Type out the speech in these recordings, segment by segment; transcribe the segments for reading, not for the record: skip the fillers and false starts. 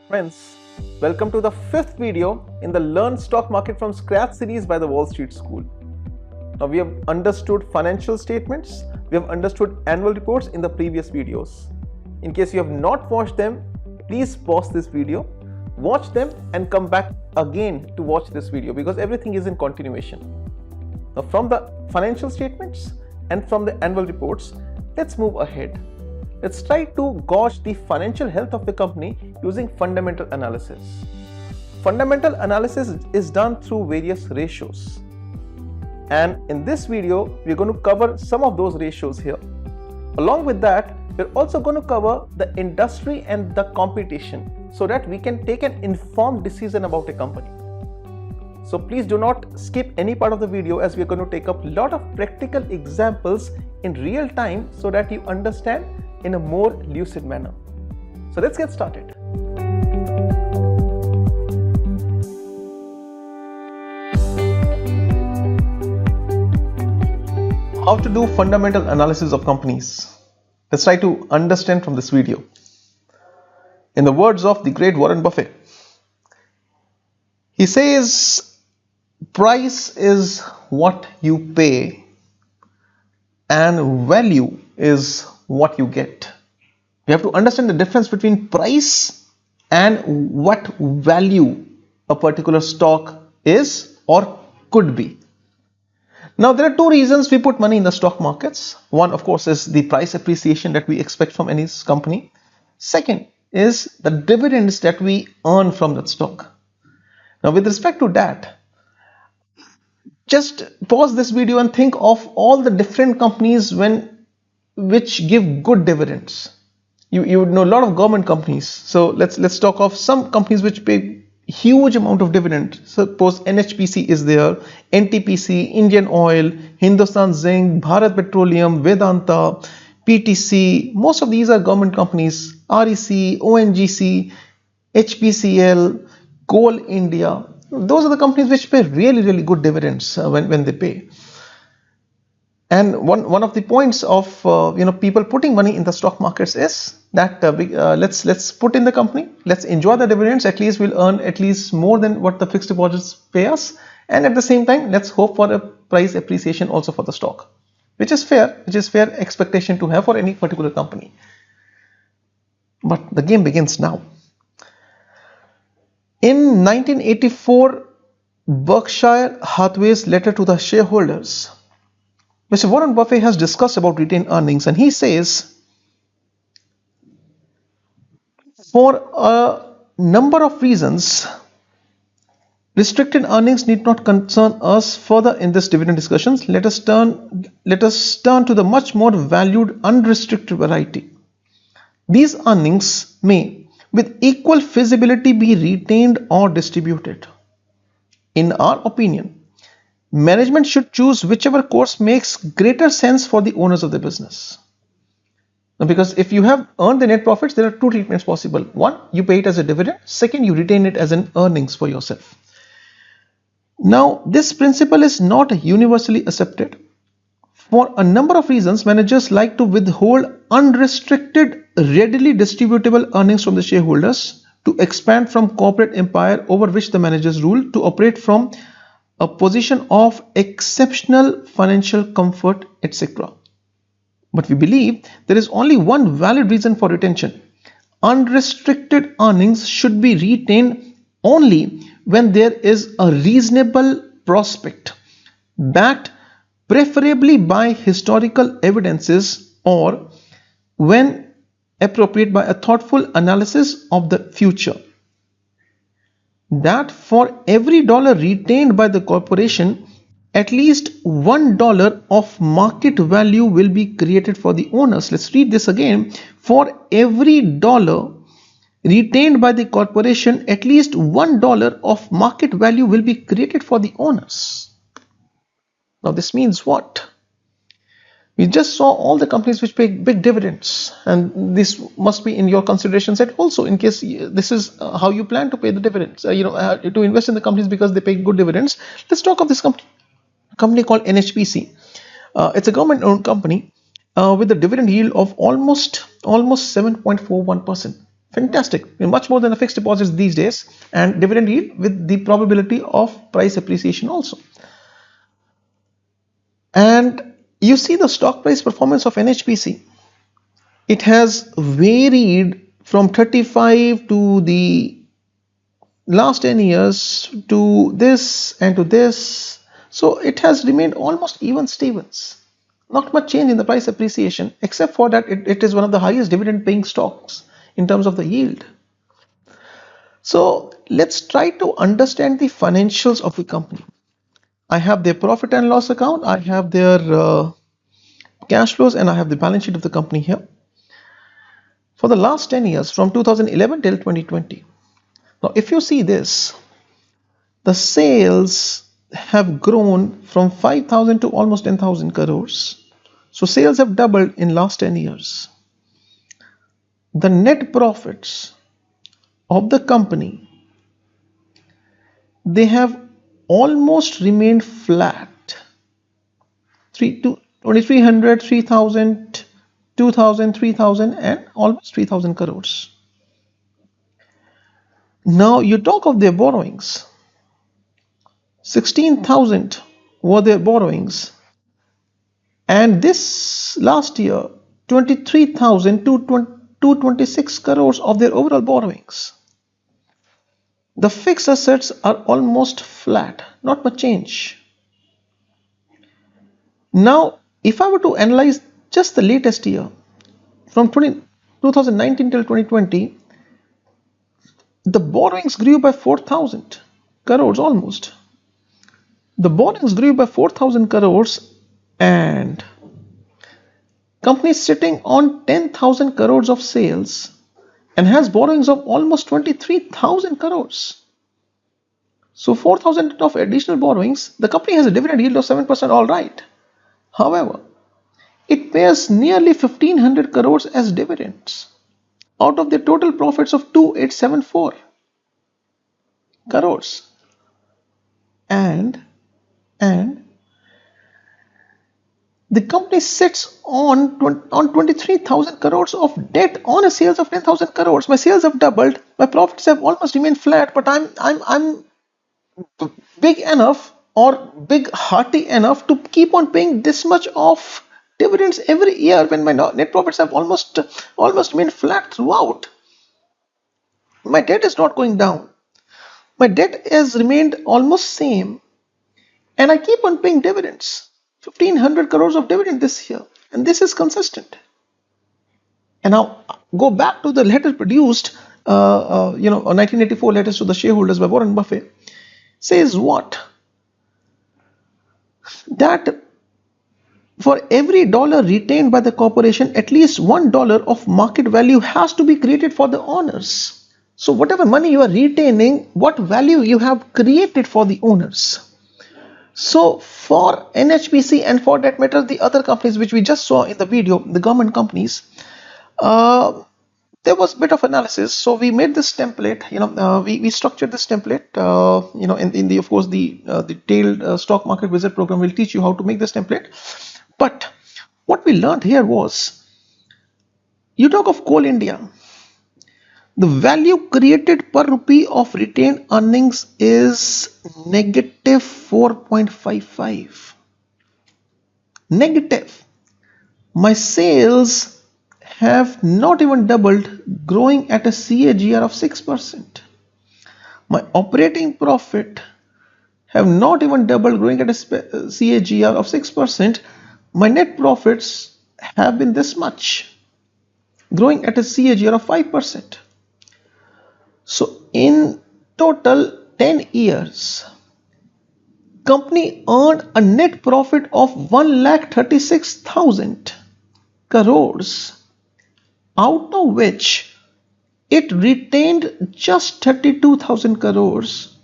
Friends, welcome to the fifth video in the Learn Stock Market from Scratch series by the Wall Street School. Now we have understood financial statements, we have understood annual reports in the previous videos. In case you have not watched them, please pause this video, watch them and come back again to watch this video because everything is in continuation. Now from the financial statements and from the annual reports, let's move ahead. Let's try to gauge the financial health of the company using fundamental analysis. Fundamental analysis is done through various ratios. And in this video, we're going to cover some of those ratios here. Along with that, we're also going to cover the industry and the competition so that we can take an informed decision about a company. So please do not skip any part of the video as we're going to take up a lot of practical examples in real time so that you understand in a more lucid manner. So let's get started. How to do fundamental analysis of companies? Let's try to understand from this video. In the words of the great Warren Buffett, he says, price is what you pay and value is what you get. You have to understand the difference between price and what value a particular stock is or could be. Now there are two reasons we put money in the stock markets. One, of course, is the price appreciation that we expect from any company. Second is the dividends that we earn from that stock. Now with respect to that, just pause this video and think of all the different companies which give good dividends. You would know a lot of government companies. So let's talk of some companies which pay huge amount of dividend. Suppose NHPC is there, NTPC, Indian Oil, Hindustan Zinc, Bharat Petroleum, Vedanta, PTC. Most of these are government companies. REC, ONGC, HPCL, Coal India. Those are the companies which pay really good dividends when they pay. And one of the points of people putting money in the stock markets is that let's put in the company, let's enjoy the dividends. At least we'll earn at least more than what the fixed deposits pay us, and at the same time let's hope for a price appreciation also for the stock, which is fair expectation to have for any particular company. But the game begins now. In 1984, Berkshire Hathaway's letter to the shareholders, Mr. Warren Buffett has discussed about retained earnings, and he says, for a number of reasons, restricted earnings need not concern us further in this dividend discussions. Let us turn to the much more valued unrestricted variety. These earnings may, with equal feasibility, be retained or distributed. In our opinion, management should choose whichever course makes greater sense for the owners of the business. Now, because if you have earned the net profits, there are two treatments possible. One, you pay it as a dividend. Second, you retain it as an earnings for yourself. Now, this principle is not universally accepted. For a number of reasons, managers like to withhold unrestricted, readily distributable earnings from the shareholders to expand from corporate empire over which the managers rule, to operate from a position of exceptional financial comfort, etc. But we believe there is only one valid reason for retention. Unrestricted earnings should be retained only when there is a reasonable prospect, backed preferably by historical evidences, or when appropriate by a thoughtful analysis of the future. That for every dollar retained by the corporation, at least $1 of market value will be created for the owners. Let's read this again. For every dollar retained by the corporation, at least $1 of market value will be created for the owners. Now this means what? We just saw all the companies which pay big dividends, and this must be in your consideration set also, in case this is how you plan to pay the dividends, to invest in the companies because they pay good dividends. Let's talk of this company called NHPC. It's a government-owned company with a dividend yield of almost 7.41%. Fantastic, much more than the fixed deposits these days, and dividend yield with the probability of price appreciation also. And you see the stock price performance of NHPC. It has varied from 35 to the last 10 years to this and to this. So it has remained almost even Stevens. Not much change in the price appreciation, except for that it is one of the highest dividend paying stocks in terms of the yield. So let's try to understand the financials of the company. I have their profit and loss account, I have their cash flows, and I have the balance sheet of the company here for the last 10 years from 2011 till 2020. Now, if you see this, the sales have grown from 5,000 to almost 10,000 crores. So sales have doubled in last 10 years. The net profits of the company, they have almost remained flat. 2,300, 3,000, 2,000, 3,000 and almost 3,000 crores. Now you talk of their borrowings. 16,000 were their borrowings, and this last year 23,000 to 226 crores of their overall borrowings. The fixed assets are almost flat, not much change. Now if I were to analyze just the latest year from 2019 till 2020, the borrowings grew by 4,000 crores almost. The borrowings grew by 4,000 crores, and company is sitting on 10,000 crores of sales and has borrowings of almost 23,000 crores. So 4,000 of additional borrowings, the company has a dividend yield of 7%, all right. However, it pays nearly 1,500 crores as dividends out of the total profits of 2,874 crores. And the company sits on 23,000 crores of debt on a sales of 10,000 crores. My sales have doubled, my profits have almost remained flat, but I'm big enough or big hearty enough to keep on paying this much of dividends every year when my net profits have almost remained flat throughout. My debt is not going down. My debt has remained almost same, and I keep on paying dividends. 1,500 crores of dividend this year, and this is consistent. And now go back to the letter produced, 1984 letters to the shareholders by Warren Buffett. Says what? That for every dollar retained by the corporation, at least $1 of market value has to be created for the owners. So whatever money you are retaining, what value you have created for the owners. So for NHPC and for that matter the other companies which we just saw in the video, the government companies, there was a bit of analysis. So we made this template, we structured this template, in the, of course, the detailed stock market wizard program will teach you how to make this template. But what we learned here was, you talk of Coal India, the value created per rupee of retained earnings is negative 4.55. Negative. My sales have not even doubled, growing at a CAGR of 6%. My operating profit have not even doubled, growing at a CAGR of 6%. My net profits have been this much, growing at a CAGR of 5%. So in total 10 years, company earned a net profit of 1,36,000 crores, out of which it retained just 32,000 crores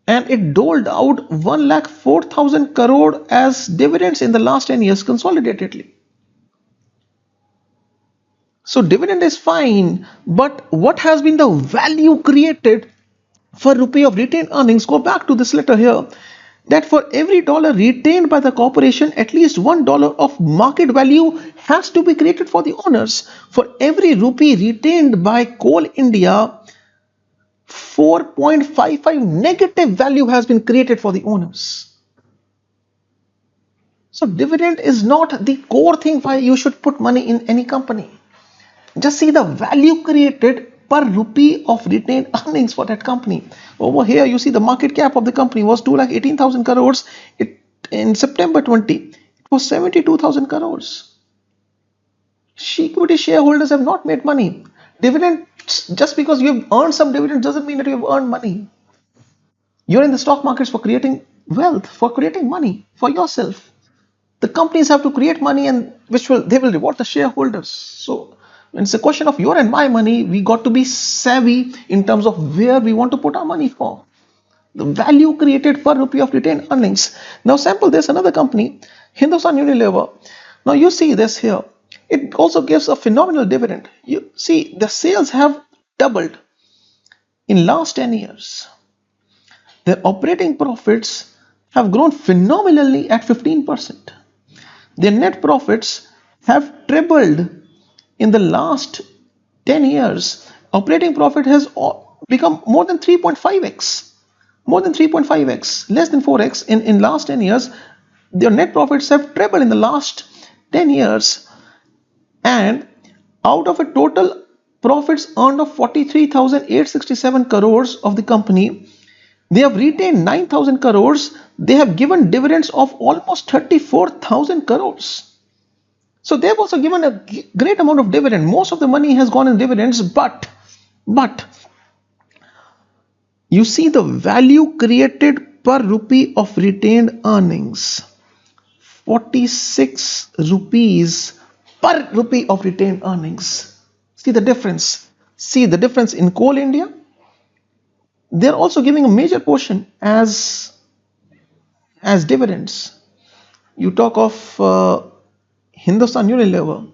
and it doled out 1,04,000 crore as dividends in the last 10 years consolidatedly. So dividend is fine, but what has been the value created for rupee of retained earnings? Go back to this letter here. that for every dollar retained by the corporation, at least $1 of market value has to be created for the owners. For every rupee retained by Coal India, 4.55 negative value has been created for the owners. So dividend is not the core thing why you should put money in any company. Just see the value created per rupee of retained earnings for that company. Over here you see the market cap of the company was 2,18,000 crores. In September 20, it was 72,000 crores. Equity shareholders have not made money. Dividend, just because you have earned some dividend doesn't mean that you have earned money. You're in the stock markets for creating wealth, for creating money for yourself. The companies have to create money, and they will reward the shareholders. So when it's a question of your and my money, we got to be savvy in terms of where we want to put our money for. The value created per rupee of retained earnings. Now sample this, another company, Hindustan Unilever. Now you see this here. It also gives a phenomenal dividend. You see the sales have doubled in last 10 years. Their operating profits have grown phenomenally at 15%. Their net profits have tripled in the last 10 years. Operating profit has become more than 3.5x. More than 3.5x, less than 4x in last 10 years. Their net profits have tripled in the last 10 years. And out of a total profits earned of 43,867 crores of the company, they have retained 9,000 crores. They have given dividends of almost 34,000 crores. So they have also given a great amount of dividend. Most of the money has gone in dividends, but you see the value created per rupee of retained earnings. 46 rupees per rupee of retained earnings. See the difference. See the difference in Coal India. They're also giving a major portion as dividends. You talk of Hindustan Unilever.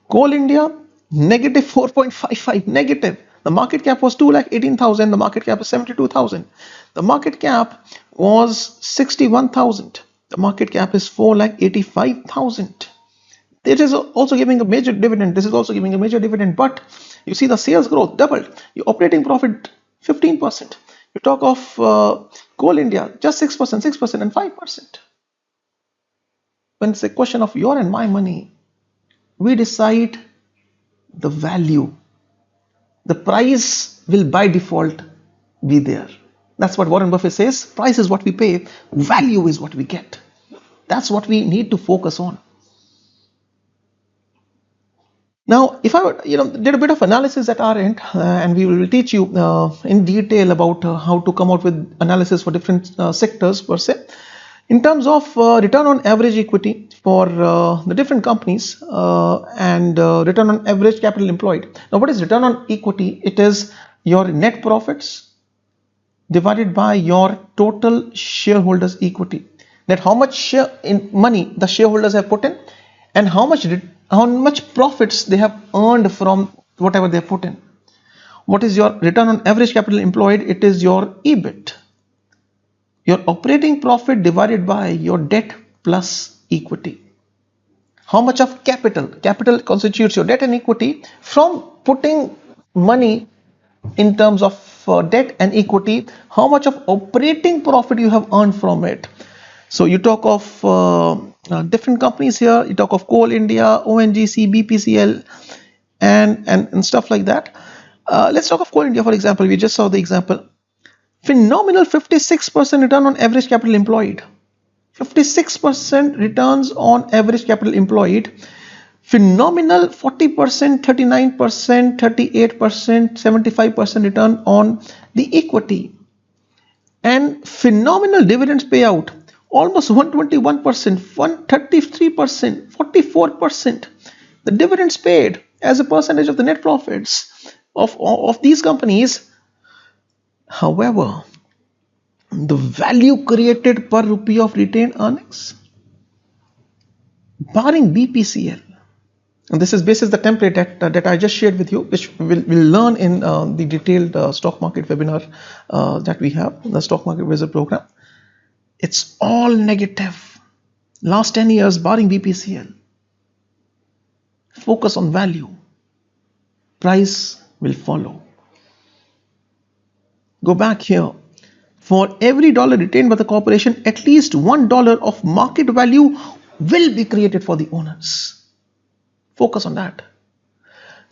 Coal India, negative 4.55, negative. The market cap was 2,18,000. The market cap is 72,000. The market cap was 61,000. The market cap is 4,85,000. It is also giving a major dividend. This is also giving a major dividend. But you see the sales growth doubled. Your operating profit 15%. You talk of Coal India, just 6%, 6% and 5%. When it's a question of your and my money, we decide the value. The price will by default be there. That's what Warren Buffett says. Price is what we pay. Value is what we get. That's what we need to focus on. Now, if I did a bit of analysis at our end, and we will teach you in detail about how to come out with analysis for different sectors per se. In terms of return on average equity for the different companies and return on average capital employed. Now, what is return on equity? It is your net profits divided by your total shareholders' equity. That how much money the shareholders have put in, and how much profits they have earned from whatever they have put in. What is your return on average capital employed? It is your EBIT. Your operating profit divided by your debt plus equity. How much of capital constitutes your debt and equity from putting money in terms of debt and equity. How much of operating profit you have earned from it. So you talk of different companies here. You talk of Coal India, ONGC, BPCL and stuff like that. Let's talk of Coal India, for example. We just saw the example. Phenomenal 56% return on average capital employed. 56% returns on average capital employed. Phenomenal 40%, 39%, 38%, 75% return on the equity. And phenomenal dividends payout. Almost 121%, 133%, 44%. The dividends paid as a percentage of the net profits of these companies. However, the value created per rupee of retained earnings, barring BPCL, and this is the template that I just shared with you, which we'll learn in the detailed stock market webinar that we have, the Stock Market Wizard program. It's all negative. Last 10 years, barring BPCL. Focus on value. Price will follow. Go back here. For every dollar retained by the corporation, at least $1 of market value will be created for the owners. Focus on that.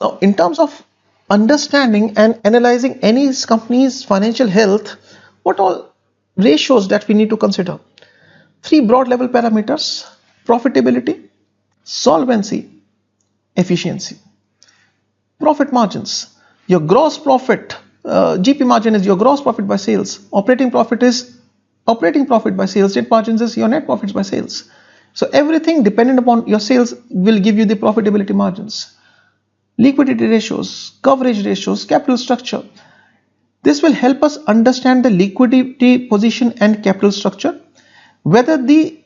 Now, in terms of understanding and analyzing any company's financial health, what all ratios that we need to consider? 3 broad level parameters: profitability, solvency, efficiency. Profit margins. Your gross profit, GP margin is your gross profit by sales. Operating profit is operating profit by sales. Net margins is your net profits by sales. So everything dependent upon your sales will give you the profitability margins. Liquidity ratios, coverage ratios, capital structure. This will help us understand the liquidity position and capital structure, whether the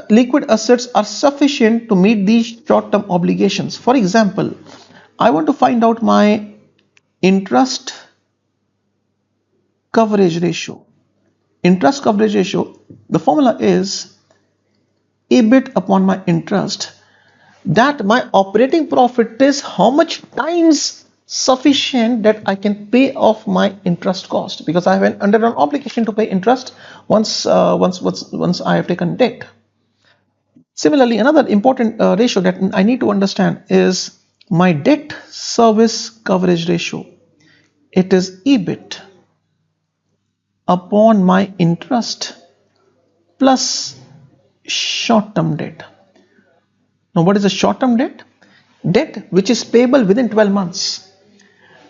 liquid assets are sufficient to meet these short-term obligations. For example, I want to find out my interest coverage ratio. Interest coverage ratio, the formula is EBIT upon my interest. That my operating profit is how much times sufficient that I can pay off my interest cost, because I have under an obligation to pay interest once I have taken debt. Similarly, another important ratio that I need to understand is my debt service coverage ratio. It is EBIT upon my interest plus short-term debt. Now, what is a short-term debt? Debt which is payable within 12 months.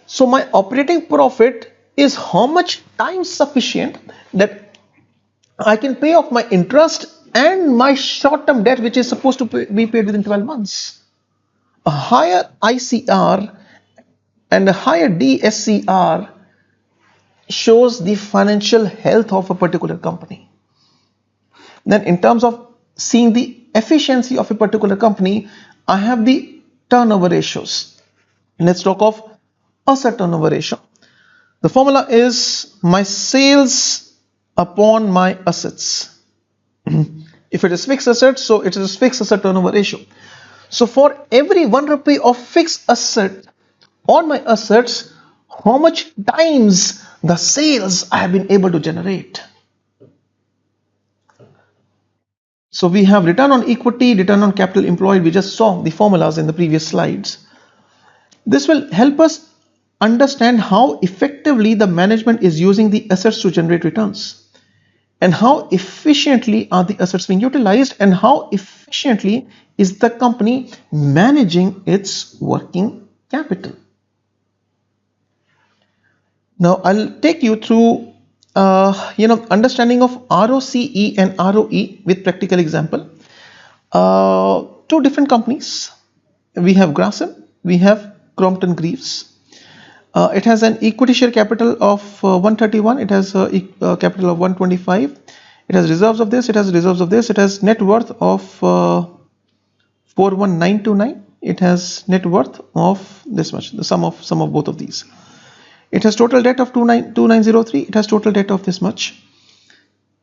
So my operating profit is how much time sufficient that I can pay off my interest and my short-term debt, which is supposed to be paid within 12 months. A higher ICR and a higher DSCR shows the financial health of a particular company. Then in terms of seeing the efficiency of a particular company, I have the turnover ratios. Let's talk of asset turnover ratio. The formula is my sales upon my assets. If it is fixed assets, so it is fixed asset turnover ratio. So for every 1 rupee of fixed asset on my assets, how much times the sales I have been able to generate. So we have return on equity, return on capital employed. We just saw the formulas in the previous slides. This will help us understand how effectively the management is using the assets to generate returns, and how efficiently are the assets being utilized, and how efficiently is the company managing its working capital. Now I'll take you through understanding of ROCE and ROE with practical example. Two different companies. We have Grasim, we have Crompton Greaves. It has an equity share capital of 131. It has a capital of 125. It has reserves of this. It has reserves of this. It has net worth of 41929. It has net worth of this much. The sum of both of these. It has total debt of 2903. It has total debt of this much.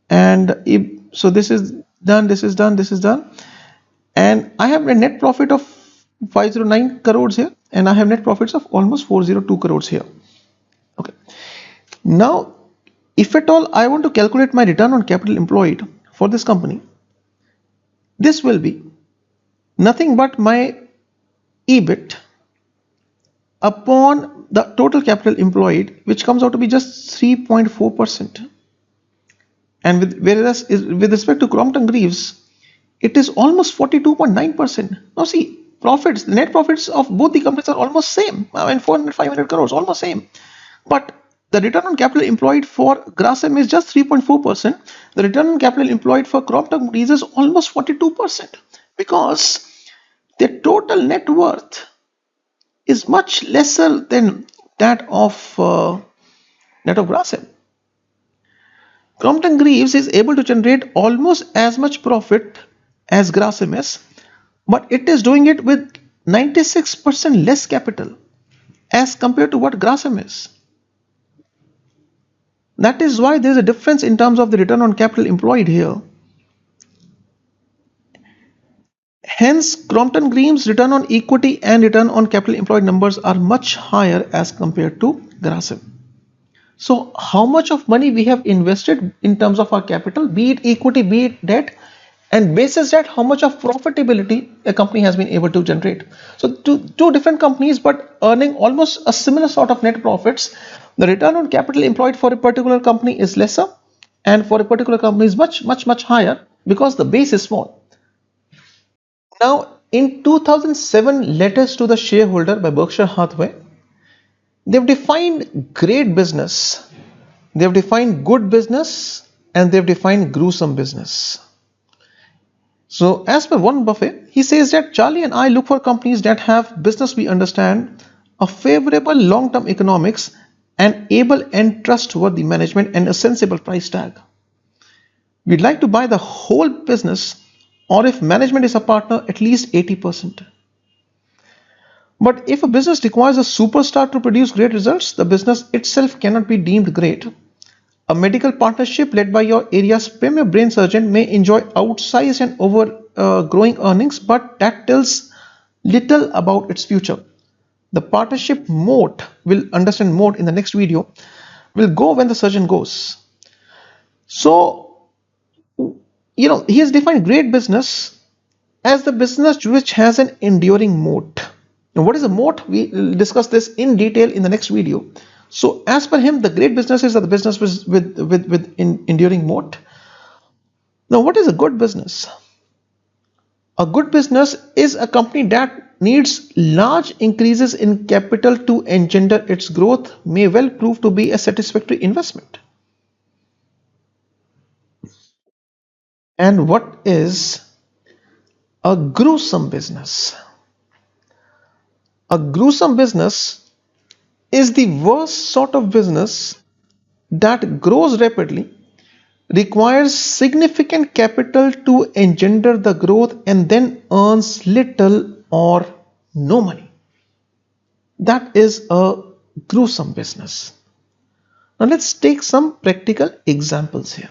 And so this is done. This is done. This is done. And I have a net profit of 509 crores here, and I have net profits of almost 402 crores here. Okay. Now, if at all I want to calculate my return on capital employed for this company, this will be nothing but my EBIT upon the total capital employed, which comes out to be just 3.4%. And whereas with respect to Crompton Greaves, it is almost 42.9%. Now see, profits, the net profits of both the companies are almost same. I mean 400-500 crores, almost same. But the return on capital employed for Grasim is just 3.4%. The return on capital employed for Crompton Greaves is almost 42%, because their total net worth is much lesser than that of Grasim. Crompton Greaves is able to generate almost as much profit as Grasim is, but it is doing it with 96% less capital as compared to what Grasim is. That is why there is a difference in terms of the return on capital employed here. Hence, Crompton Green's return on equity and return on capital employed numbers are much higher as compared to Grasim. So, how much of money we have invested in terms of our capital, be it equity, be it debt, and basis that how much of profitability a company has been able to generate. So, two different companies but earning almost a similar sort of net profits. The return on capital employed for a particular company is lesser, and for a particular company is much higher because the base is small. Now, in 2007 letters to the shareholder by Berkshire Hathaway, they've defined great business, they've defined good business, and they've defined gruesome business. So, as per Warren Buffett, he says that Charlie and I look for companies that have business we understand, a favorable long-term economics, and able and trustworthy management, and a sensible price tag. We'd like to buy the whole business, or if management is a partner, at least 80%. But if a business requires a superstar to produce great results, the business itself cannot be deemed great. A medical partnership led by your area's premier brain surgeon may enjoy outsized and growing earnings, but that tells little about its future. The partnership moat, we'll understand moat in the next video, will go when the surgeon goes. So, he has defined great business as the business which has an enduring moat. Now, what is a moat? We will discuss this in detail in the next video. So, as per him, the great businesses are the business with enduring moat. Now, what is a good business? A good business is a company that needs large increases in capital to engender its growth, may well prove to be a satisfactory investment. And what is a gruesome business? A gruesome business is the worst sort of business that grows rapidly, requires significant capital to engender the growth, and then earns little or no money. That is a gruesome business. Now let's take some practical examples here.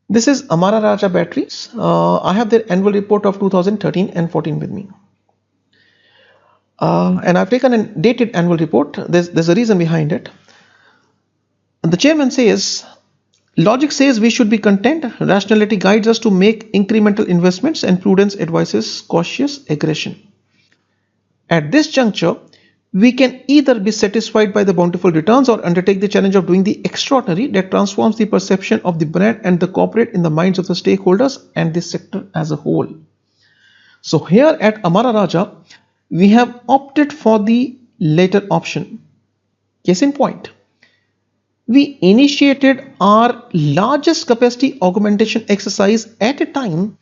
This is Amara Raja Batteries. I have their annual report of 2013 and 14 with me. And I've taken a dated annual report. There's a reason behind it. The chairman says, logic says we should be content, rationality guides us to make incremental investments, and prudence advises cautious aggression. At this juncture, we can either be satisfied by the bountiful returns or undertake the challenge of doing the extraordinary that transforms the perception of the brand and the corporate in the minds of the stakeholders and the sector as a whole. So here at Amara Raja, we have opted for the latter option. Case in point, we initiated our largest capacity augmentation exercise at a time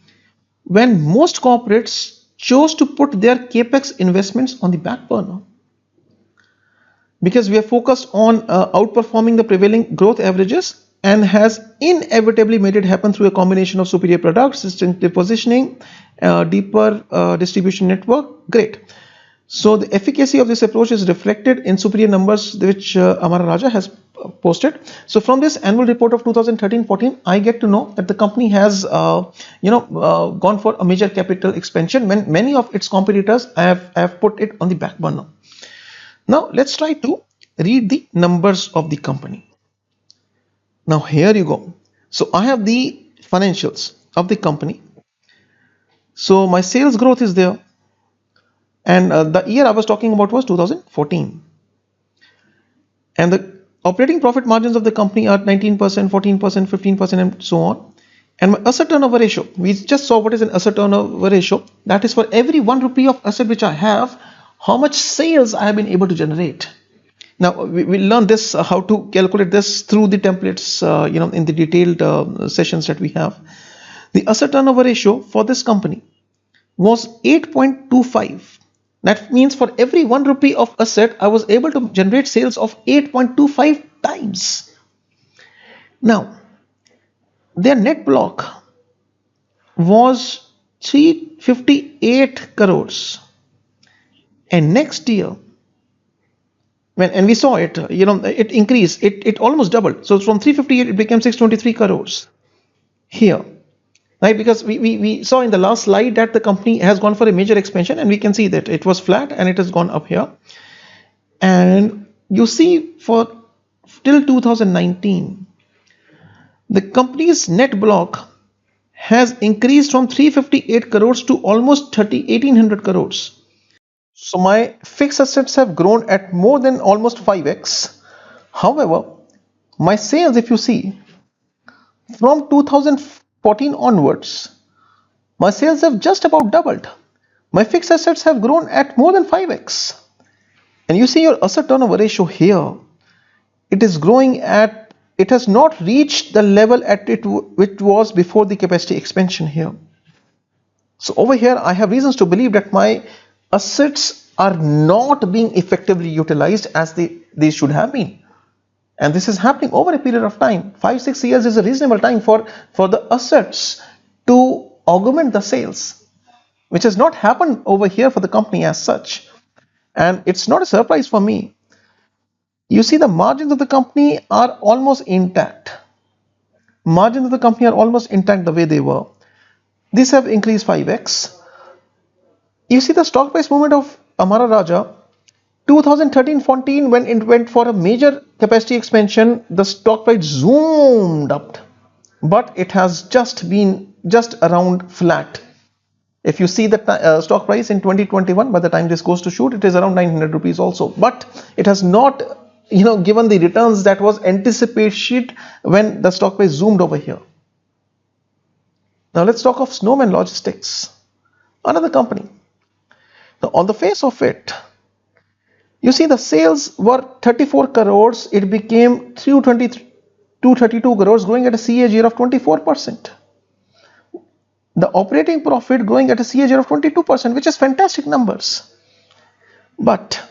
when most corporates chose to put their capex investments on the back burner. Because we are focused on outperforming the prevailing growth averages, and has inevitably made it happen through a combination of superior products, distinctive positioning, deeper distribution network. Great. So the efficacy of this approach is reflected in superior numbers which Amara Raja has posted. So from this annual report of 2013-14, I get to know that the company has gone for a major capital expansion when many of its competitors have put it on the back burner. Now let's try to read the numbers of the company. Now here you go. So I have the financials of the company. So my sales growth is there, and the year I was talking about was 2014, and the operating profit margins of the company are 19%, 14%, 15%, and so on. And my asset turnover ratio, we just saw what is an asset turnover ratio. That is for every 1 rupee of asset which I have, how much sales I have been able to generate. Now we learn this how to calculate this through the templates in the detailed sessions that we have. The asset turnover ratio for this company was 8.25. That means for every 1 rupee of asset, I was able to generate sales of 8.25 times. Now their net block was 358 crores. And next year, and we saw it, it increased, it almost doubled. So from 358 it became 623 crores here, right? Because we saw in the last slide that the company has gone for a major expansion, and we can see that it was flat and it has gone up here. And you see, for till 2019, the company's net block has increased from 358 crores to almost 1800 crores. So my fixed assets have grown at more than almost 5x. However, my sales, if you see, from 2014 onwards, my sales have just about doubled. My fixed assets have grown at more than 5x. And you see your asset turnover ratio here, it is growing at, it has not reached the level at it which was before the capacity expansion here. So over here I have reasons to believe that my assets are not being effectively utilized as they should have been. And this is happening over a period of time. 5-6 years is a reasonable time for the assets to augment the sales, which has not happened over here for the company as such. And it's not a surprise for me. You see, the margins of the company are almost intact. Margins of the company are almost intact the way they were. These have increased 5x. You see the stock price movement of Amara Raja, 2013-14, when it went for a major capacity expansion, the stock price zoomed up, but it has just been just around flat. If you see the stock price in 2021, by the time this goes to shoot, it is around 900 rupees also, but it has not given the returns that was anticipated when the stock price zoomed over here. Now let's talk of Snowman Logistics, another company. Now on the face of it, you see the sales were 34 crores, it became 232 crores, growing at a CAGR of 24%. The operating profit growing at a CAGR of 22%, which is fantastic numbers. But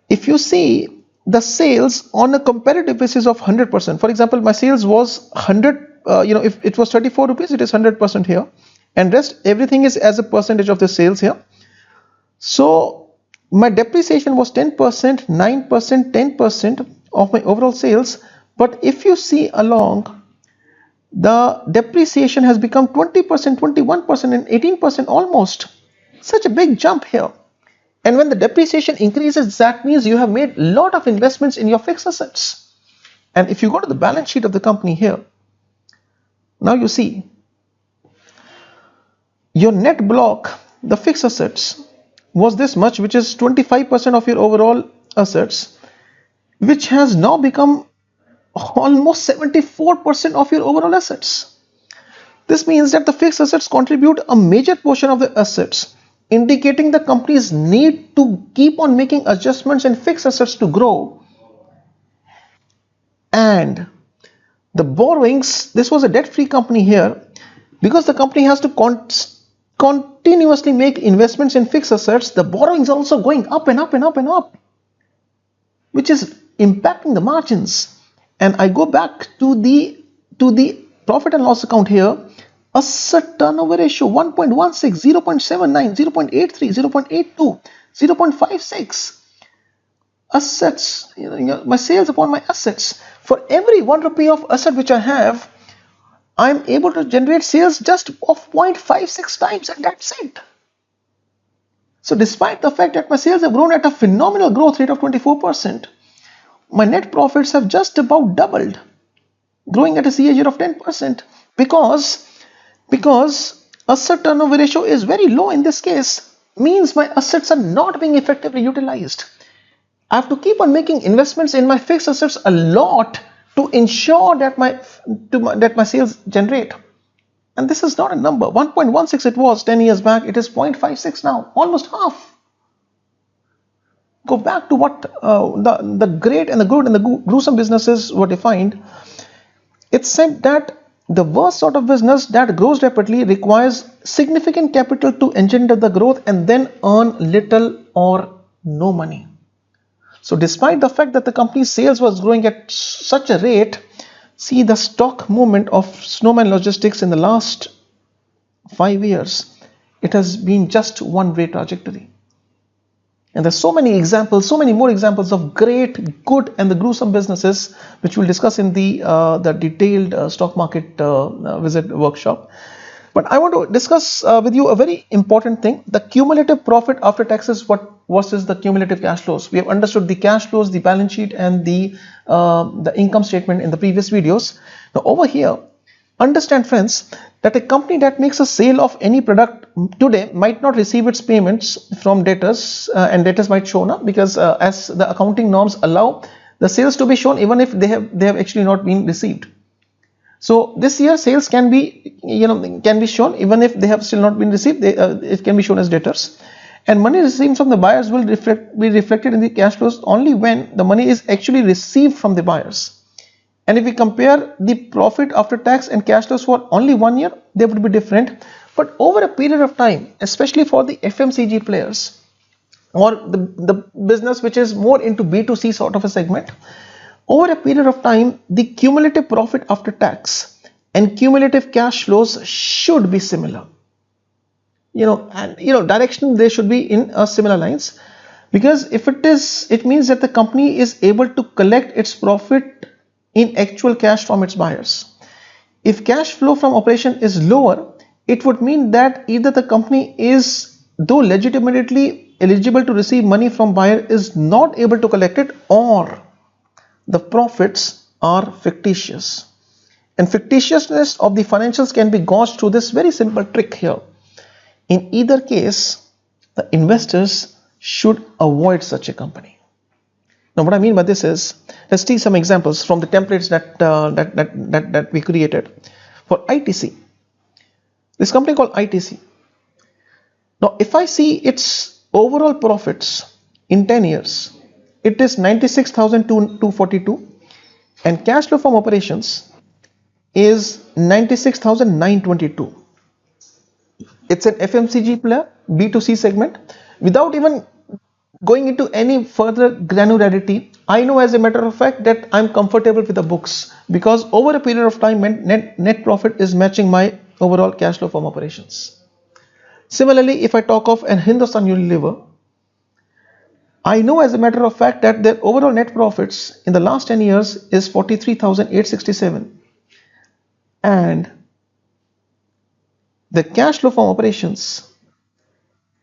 if you see the sales on a comparative basis of 100%, for example, my sales was 100, if it was 34 rupees, it is 100% here, and rest everything is as a percentage of the sales here. So my depreciation was 10%, 9%, 10% of my overall sales. But if you see along, the depreciation has become 20%, 21%, and 18% almost. Such a big jump here. And when the depreciation increases, that means you have made a lot of investments in your fixed assets. And if you go to the balance sheet of the company here, now you see your net block, the fixed assets, was this much, which is 25% of your overall assets, which has now become almost 74% of your overall assets. This means that the fixed assets contribute a major portion of the assets, indicating the company's need to keep on making adjustments in fixed assets to grow. And the borrowings, this was a debt-free company here, because the company has to continuously make investments in fixed assets, the borrowings are also going up and up and up and up, which is impacting the margins. And I go back to the profit and loss account here. Asset turnover ratio 1.16, 0.79, 0.83, 0.82, 0.56. Assets, my sales upon my assets. For every 1 rupee of asset which I have, I'm able to generate sales just of 0.56 times, and that's it. So despite the fact that my sales have grown at a phenomenal growth rate of 24%, my net profits have just about doubled, growing at a CAGR of 10%, because asset turnover ratio is very low in this case, means my assets are not being effectively utilized. I have to keep on making investments in my fixed assets a lot to ensure that my sales generate. And this is not a number. 1.16 it was 10 years back, it is 0.56 now, almost half. Go back to what the great and the good and the gruesome businesses were defined. It said that the worst sort of business that grows rapidly requires significant capital to engender the growth and then earn little or no money. So despite the fact that the company's sales was growing at such a rate, see the stock movement of Snowman Logistics in the last 5 years, it has been just one way trajectory. And there's so many examples, so many more examples of great, good, and the gruesome businesses, which we'll discuss in the detailed stock market visit workshop. But I want to discuss with you a very important thing: the cumulative profit after taxes versus the cumulative cash flows. We have understood the cash flows, the balance sheet, and the income statement in the previous videos. Now over here, understand, friends, that a company that makes a sale of any product today might not receive its payments from debtors, and debtors might show up because as the accounting norms allow the sales to be shown even if they have actually not been received. So this year sales can be shown even if they have still not been received. It can be shown as debtors, and money received from the buyers will be reflected in the cash flows only when the money is actually received from the buyers. And if we compare the profit after tax and cash flows for only 1 year, they would be different. But over a period of time, especially for the FMCG players or the business which is more into B2C sort of a segment, over a period of time, the cumulative profit after tax and cumulative cash flows should be similar. Direction they should be in similar lines, because if it is, it means that the company is able to collect its profit in actual cash from its buyers. If cash flow from operation is lower, it would mean that either the company is, though legitimately eligible to receive money from buyer, is not able to collect it, or the profits are fictitious. And fictitiousness of the financials can be gauged through this very simple trick here. In either case, the investors should avoid such a company. Now, what I mean by this is, let's see some examples from the templates that we created for ITC. This company called ITC. Now, if I see its overall profits in 10 years, it is 96,242, and cash flow from operations is 96,922. It's an FMCG player, B2C segment. Without even going into any further granularity, I know as a matter of fact that I'm comfortable with the books, because over a period of time net profit is matching my overall cash flow from operations. Similarly, if I talk of an Hindustan Unilever, I know as a matter of fact that their overall net profits in the last 10 years is 43,867, and the cash flow from operations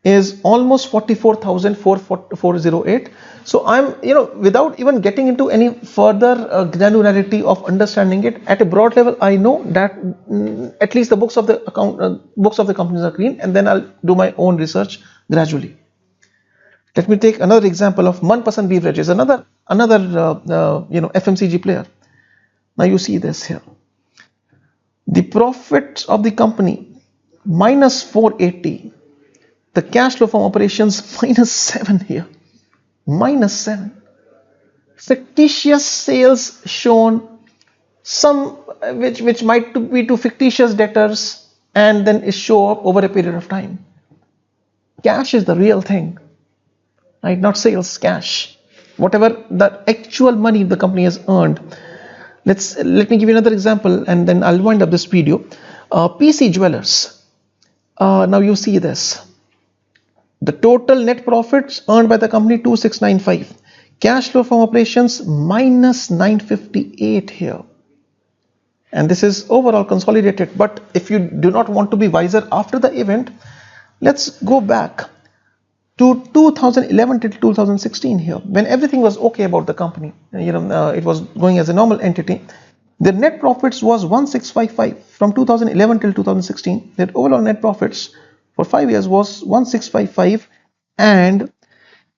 is almost 44,408. So I'm, without even getting into any further granularity of understanding it, at a broad level, I know that at least the books of the companies are clean, and then I'll do my own research gradually. Let me take another example of Manpasand Beverages, another FMCG player. Now you see this here. The profit of the company minus 480. The cash flow from operations minus 7 here. Minus 7. Fictitious sales shown, some which might be to fictitious debtors, and then it show up over a period of time. Cash is the real thing, right? Not sales, cash. Whatever the actual money the company has earned. Let me give you another example, and then I'll wind up this video. PC Jewelers. Now you see this. The total net profits earned by the company 2695. Cash flow from operations minus 958 here. And this is overall consolidated. But if you do not want to be wiser after the event, let's go back to 2011 till 2016 here, when everything was okay about the company. It was going as a normal entity. Their net profits was 1655 from 2011 till 2016. Their overall net profits for 5 years was 1655, and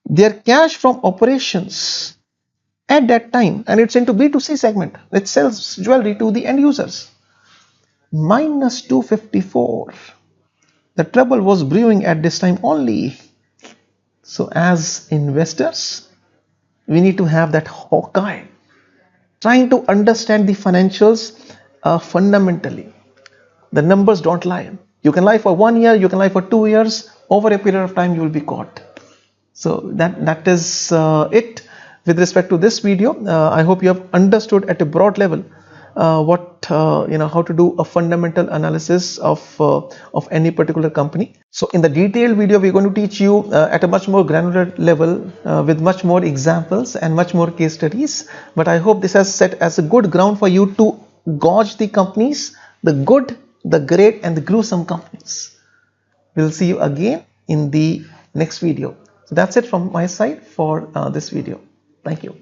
their cash from operations at that time, and it's into B2C segment, it sells jewelry to the end users, minus 254. The trouble was brewing at this time only. So as investors, we need to have that hawk eye, trying to understand the financials fundamentally. The numbers don't lie. You can lie for 1 year, you can lie for 2 years. Over a period of time, you will be caught. So that is it with respect to this video. I hope you have understood at a broad level how to do a fundamental analysis of any particular company. So in the detailed video, we're going to teach you at a much more granular level with much more examples and much more case studies. But I hope this has set as a good ground for you to gauge the companies, the good, the great, and the gruesome companies. We'll see you again in the next video. So that's it from my side for this video. Thank you.